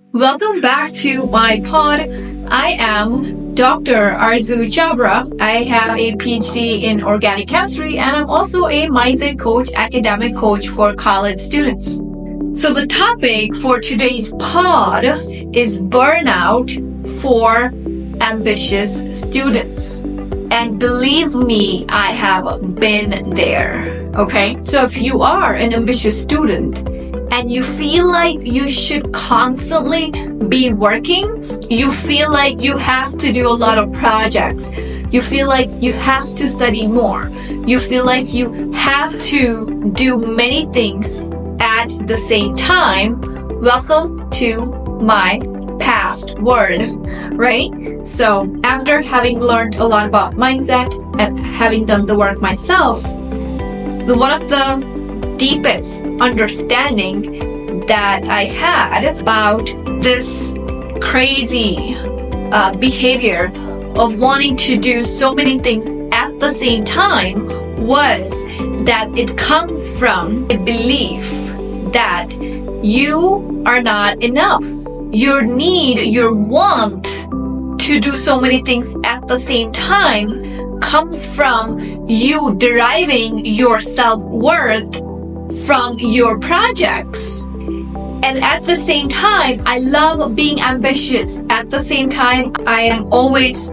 Welcome back to my pod. I am Dr. Arzoothenerd. I have a PhD in organic chemistry and I'm also a mindset coach, academic coach for college students. So the topic for today's pod is burnout for ambitious students. And believe me, I have been there. Okay? So if you are an ambitious student and you feel like you should constantly be working, you feel like you have to do a lot of projects, you feel like you have to study more, you feel like you have to do many things at the same time, welcome to my past world, right? So after having learned a lot about mindset and having done the work myself, one of the deepest understanding that I had about this crazy behavior of wanting to do so many things at the same time was that it comes from a belief that you are not enough. Your need, your want to do so many things at the same time comes from you deriving your self-worth from your projects. And at the same time, I love being ambitious. At the same time, I am always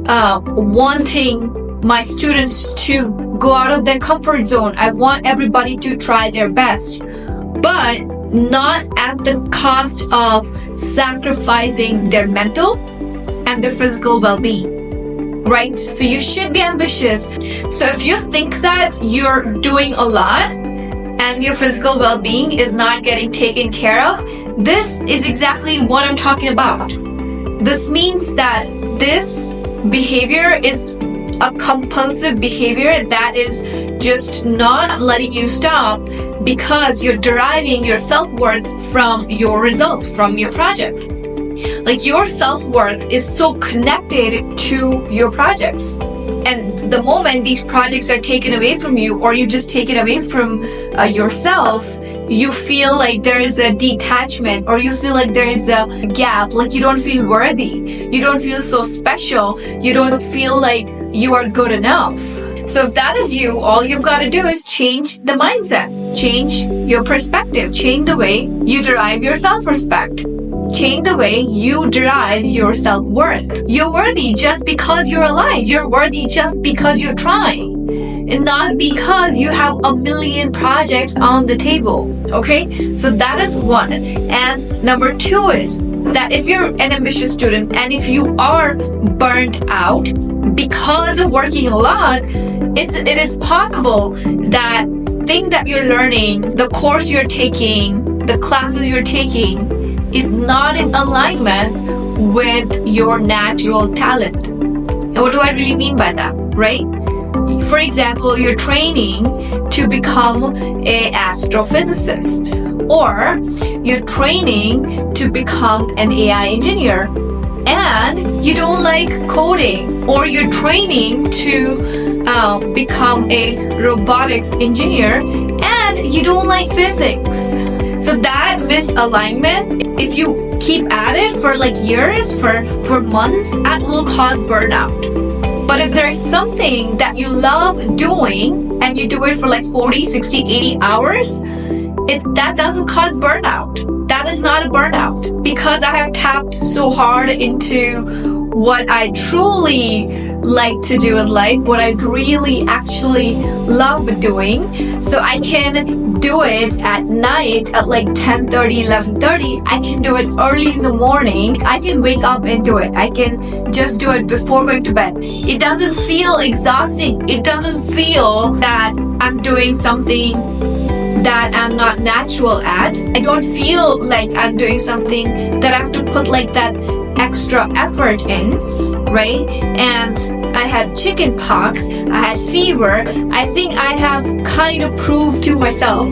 wanting my students to go out of their comfort zone. I want everybody to try their best, but not at the cost of sacrificing their mental and their physical well-being, right? So you should be ambitious. So if you think that you're doing a lot and your physical well-being is not getting taken care of, this is exactly what I'm talking about. This means that this behavior is a compulsive behavior that is just not letting you stop because you're deriving your self-worth from your results, from your project. Like your self-worth is so connected to your projects. And the moment these projects are taken away from you, or you just take it away from yourself, you feel like there is a detachment, or you feel like there is a gap, like you don't feel worthy, you don't feel so special, you don't feel like you are good enough. So if that is you, all you've got to do is change the mindset, change your perspective, change the way you derive your self-respect. Change the way you derive your self-worth. You're worthy just because you're alive. You're worthy just because you're trying. And not because you have a million projects on the table. Okay? So that is one. And number two is that if you're an ambitious student and if you are burnt out because of working a lot, it is possible that thing that you're learning, the course you're taking, the classes you're taking, is not in alignment with your natural talent. And what do I really mean by that, right? For example, you're training to become an astrophysicist, or you're training to become an AI engineer, and you don't like coding, or you're training to become a robotics engineer, and you don't like physics. So that misalignment, if you keep at it for like years, for months, that will cause burnout. But if there's something that you love doing and you do it for like 40, 60, 80 hours, that doesn't cause burnout. That is not a burnout, because I have tapped so hard into what I truly like to do in life, what I really actually love doing. So I can do it at night at like 10:30, 11:30. I can do it early in the morning. I can wake up and do it. I can just do it before going to bed. It doesn't feel exhausting. It doesn't feel that I'm doing something that I'm not natural at. I don't feel like I'm doing something that I have to put like that extra effort in, right? And I had chicken pox, I had fever. I think I have kind of proved to myself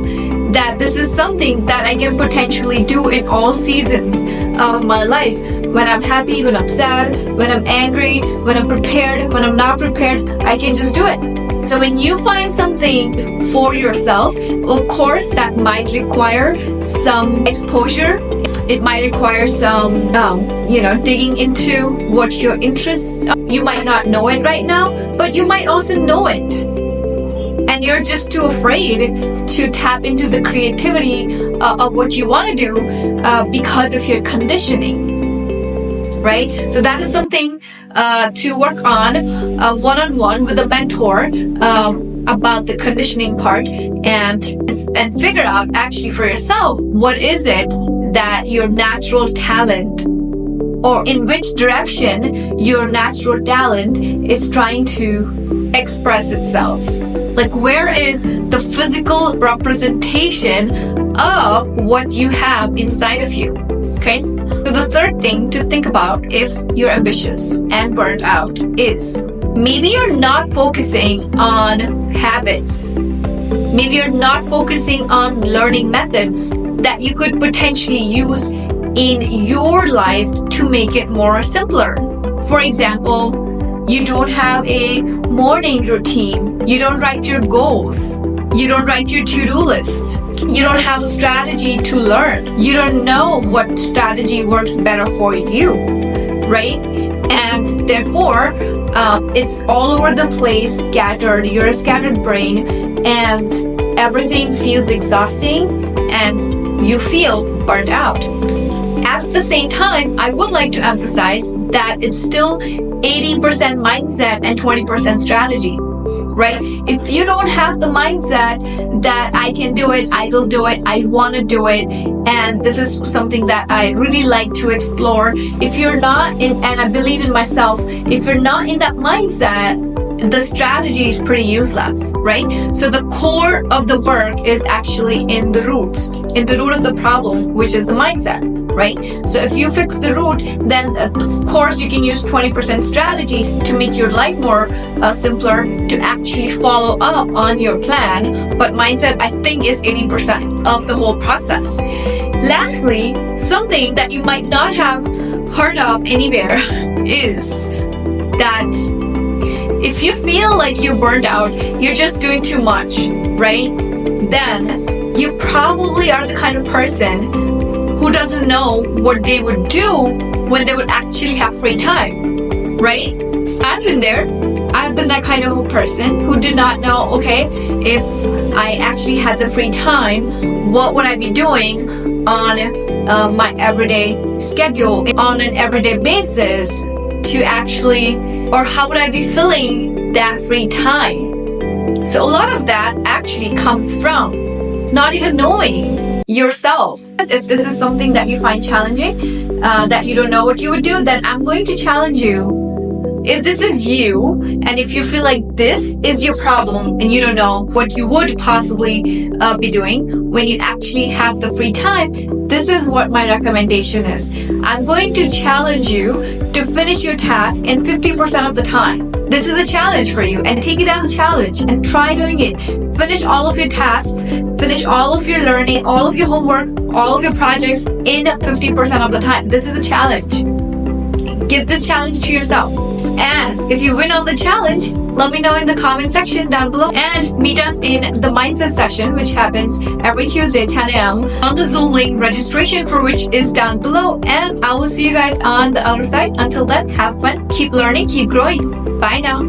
that this is something that I can potentially do in all seasons of my life. When I'm happy, when I'm sad, when I'm angry, when I'm prepared, when I'm not prepared, I can just do it. So when you find something for yourself, of course, that might require some exposure. It might require some, digging into what your interests are. You might not know it right now, but you might also know it. And you're just too afraid to tap into the creativity of what you want to do because of your conditioning, right? So that is something to work on one-on-one with a mentor about the conditioning part and figure out actually for yourself, what is it that your natural talent, or in which direction your natural talent is trying to express itself. Like, where is the physical representation of what you have inside of you? Okay? So the third thing to think about if you're ambitious and burnt out is maybe you're not focusing on habits. Maybe you're not focusing on learning methods that you could potentially use in your life to make it more simpler. For example, you don't have a morning routine. You don't write your goals. You don't write your to-do list. You don't have a strategy to learn. You don't know what strategy works better for you, right? And therefore, it's all over the place, scattered. You're a scattered brain, and everything feels exhausting, and you feel burnt out. At the same time, I would like to emphasize that it's still 80% mindset and 20% strategy, right? If you don't have the mindset that I can do it, I will do it, I want to do it, and this is something that I really like to explore. If you're not in, and I believe in myself, if you're not in that mindset, the strategy is pretty useless, right? So the core of the work is actually in the roots, in the root of the problem, which is the mindset, right? So if you fix the root, then of course you can use 20% strategy to make your life more simpler, to actually follow up on your plan. But mindset, I think, is 80% of the whole process. Lastly, something that you might not have heard of anywhere is that if you feel like you're burned out, you're just doing too much, right? Then you probably are the kind of person who doesn't know what they would do when they would actually have free time, right? I've been there. I've been that kind of a person who did not know, okay, if I actually had the free time, what would I be doing on my everyday schedule, on an everyday basis to actually, or how would I be filling that free time? So a lot of that actually comes from not even knowing yourself. If this is something that you find challenging, that you don't know what you would do, then I'm going to challenge you. If this is you, and if you feel like this is your problem and you don't know what you would possibly be doing when you actually have the free time, this is what my recommendation is. I'm going to challenge you to finish your task in 50% of the time. This is a challenge for you, and take it as a challenge and try doing it. Finish all of your tasks, finish all of your learning, all of your homework, all of your projects in 50% of the time. This is a challenge. Give this challenge to yourself. And if you win on the challenge, let me know in the comment section down below, and meet us in the mindset session, which happens every Tuesday 10 a.m. on the Zoom link, registration for which is down below. And I will see you guys on the other side. Until then, have fun, keep learning, keep growing. Bye now.